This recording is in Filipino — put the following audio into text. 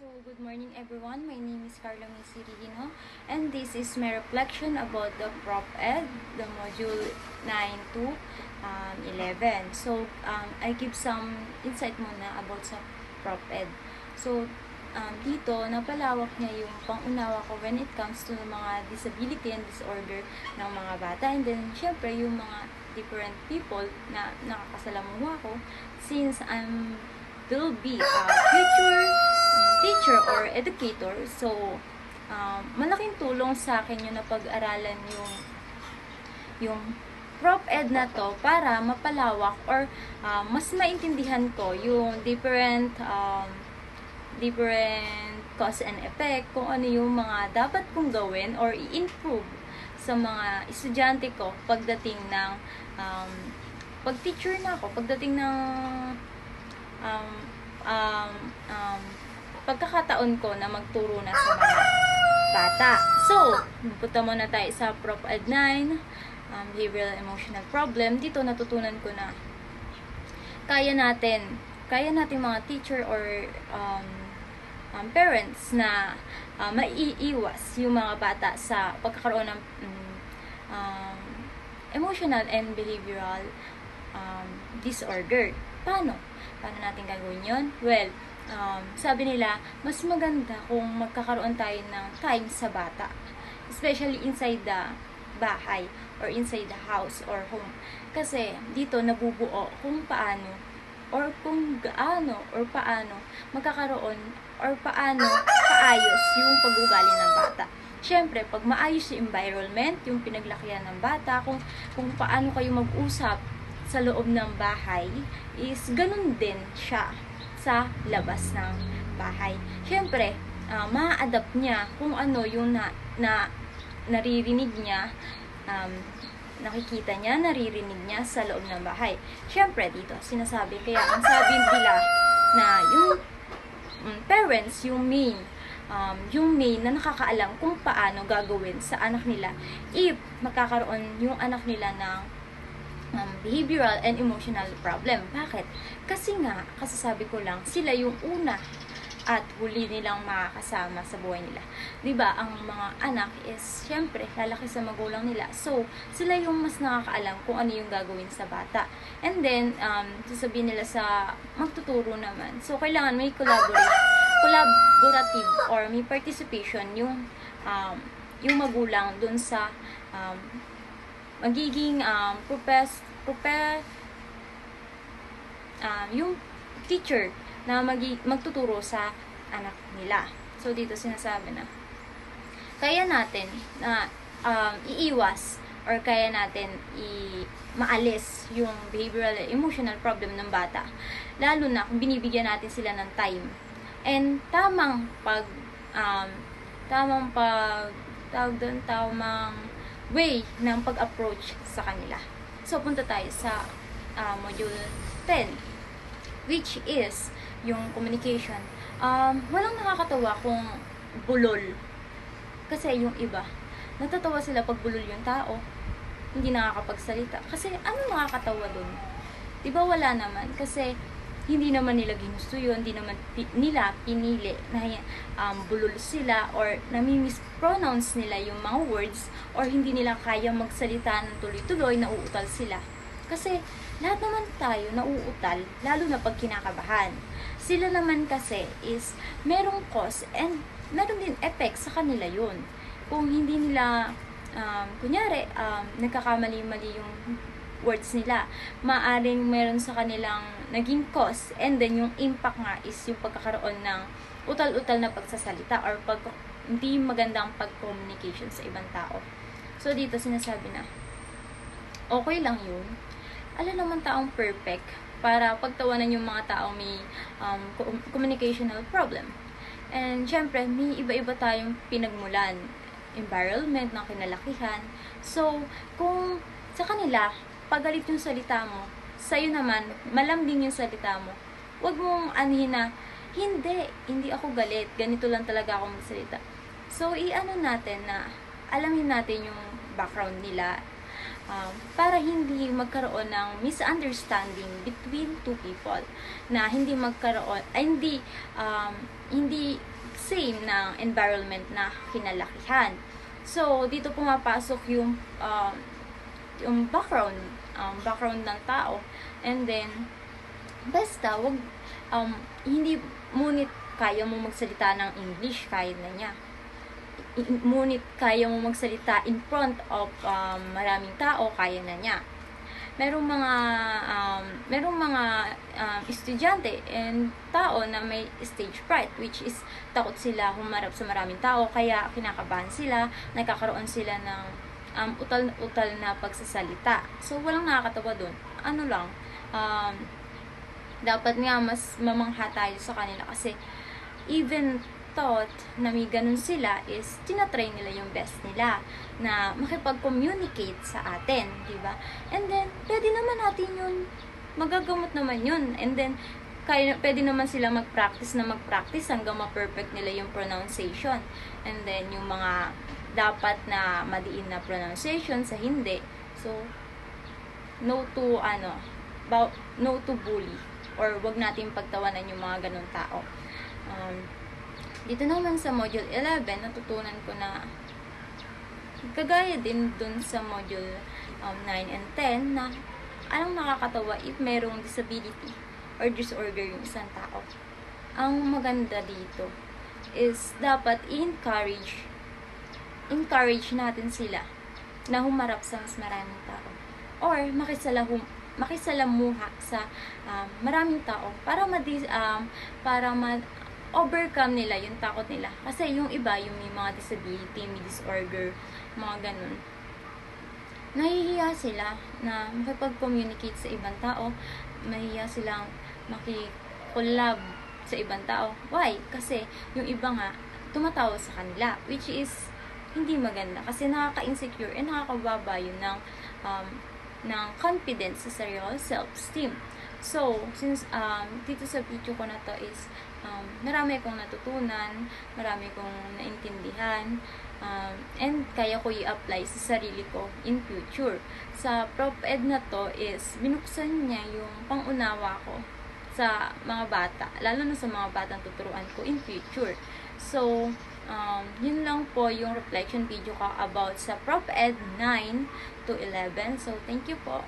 So, good morning everyone. My name is Carla Misirino and this is my reflection about the Prop Ed, the module 9 to 11. So, I give some insight muna about sa Prop Ed. So, dito, napalawak niya yung pangunawa ko when it comes to mga disability and disorder ng mga bata. And then, syempre, yung mga different people na nakakasalamuha ko since will be a teacher or educator. So, malaking tulong sa akin yung napag-aralan yung Prop Ed na to para mapalawak or mas maintindihan ko yung different cause and effect, kung ano yung mga dapat kong gawin or i-improve sa mga estudyante ko pagdating ng pag-teacher na ako, pagdating ng pagkakataon ko na magturo na sa mga bata. So, punta muna tayo sa Prop Ed 9, Behavioral Emotional Problem. Dito natutunan ko na kaya natin mga teacher or parents na maiiwas yung mga bata sa pagkakaroon ng emotional and behavioral disorder. Paano natin gagawin yun? Well, sabi nila, mas maganda kung magkakaroon tayo ng time sa bata. Especially inside the bahay or inside the house or home. Kasi dito nabubuo kung paano or kung gaano or paano magkakaroon or paano kaayos yung pag-ugali ng bata. Siyempre, pag maayos yung environment, yung pinaglakihan ng bata, kung paano kayo mag-usap sa loob ng bahay, is ganun din siya sa labas ng bahay. Siyempre, ma-adapt niya kung ano yung naririnig niya, nakikita niya, naririnig niya sa loob ng bahay. Siyempre, dito, sinasabi, kaya ang sabi nila na yung parents, yung main na nakakaalam kung paano gagawin sa anak nila if magkakaroon yung anak nila ng behavioral and emotional problem. Bakit? Kasi sabi ko lang, sila yung una at huli nilang makakasama sa buhay nila. Diba? Ang mga anak is, syempre, lalaki sa magulang nila. So, sila yung mas nakakaalam kung ano yung gagawin sa bata. And then, sasabihin nila sa magtuturo naman. So, kailangan may collaborative or may participation yung magulang dun sa magiging yung teacher na magtuturo sa anak nila. So, dito sinasabi na kaya natin na iiwas or kaya natin maalis yung behavioral and emotional problem ng bata. Lalo na kung binibigyan natin sila ng time. And tamang way ng pag-approach sa kanila. So, punta tayo sa module 10, which is yung communication. Walang nakakatawa kung bulol. Kasi yung iba, natatawa sila pag bulol yung tao, hindi nakakapagsalita. Kasi ano nakakatawa dun? Diba wala naman? Kasi hindi naman nila ginusto yun, hindi naman nila pinili na bulol sila or nami-mispronounce nila yung mga words or hindi nila kaya magsalita ng tuloy-tuloy, nauutal sila. Kasi lahat naman tayo nauutal, lalo na pag kinakabahan. Sila naman kasi is merong cause and meron din effect sa kanila yun. Kung hindi nila, kunyari, nagkakamali-mali yung words nila, maaring meron sa kanilang naging cause and then yung impact nga is yung pagkakaroon ng utal-utal na pagsasalita or hindi magandang pag-communication sa ibang tao. So dito sinasabi na okay lang yun. Alam naman taong perfect para pagtawanan yung mga taong may communicational problem. And syempre, may iba-iba tayong pinagmulan, environment ng kinalakihan. So, kung sa kanila, pagalit yung salita mo, sa'yo naman, malambing yung salita mo, huwag mong anihin na, hindi ako galit, ganito lang talaga ako magsalita. So, natin na, alamin natin yung background nila, para hindi magkaroon ng misunderstanding between two people, na hindi same ng environment na kinalakihan. So, dito pumapasok yung background ng tao. And then, basta, hindi, ngunit kaya mo magsalita ng English, kaya na niya. Ngunit kaya mo magsalita in front of maraming tao, kaya na niya. Merong mga estudyante and tao na may stage fright, which is takot sila humarap sa maraming tao, kaya kinakabahan sila, nagkakaroon sila ng utal na pagsasalita. So, walang nakakatawa dun. Dapat nga mas mamangha tayo sa kanila kasi even thought na may ganun sila is tinatry nila yung best nila na makipag-communicate sa atin, di ba? And then, pwede naman natin yun, magagamot naman yun. And then, pwede naman sila mag-practice hanggang ma-perfect nila yung pronunciation. And then, yung mga dapat na madiin na pronunciation sa hindi. So, no to bully, or wag natin pagtawanan yung mga ganun tao. Dito naman sa Module 11, natutunan ko na kagaya din dun sa Module 9 and 10 na anong nakakatawa if merong disability or disorder yung isang tao. Ang maganda dito is dapat encourage natin sila na humarap sa mas maraming tao or makisalamuha sa maraming tao para overcome nila yung takot nila. Kasi yung iba, yung may mga disability, may disorder, mga ganun, nahihiya sila na makipag-communicate sa ibang tao, mahihiya silang makikolab sa ibang tao. Why? Kasi yung iba nga, tumatawa sa kanila, which is hindi maganda. Kasi nakaka-insecure and nakakababa yun ng confidence sa sarili, self-esteem. So, since dito sa video ko na to is marami akong natutunan, marami kong naintindihan, and kaya ko i-apply sa sarili ko in future. Sa Prof. Ed na to is binuksan niya yung pangunawa ko sa mga bata, lalo na sa mga batang tuturuan ko in future. So, yun lang po yung reflection video ko about sa Prof. Ed 9 to 11. So, thank you po.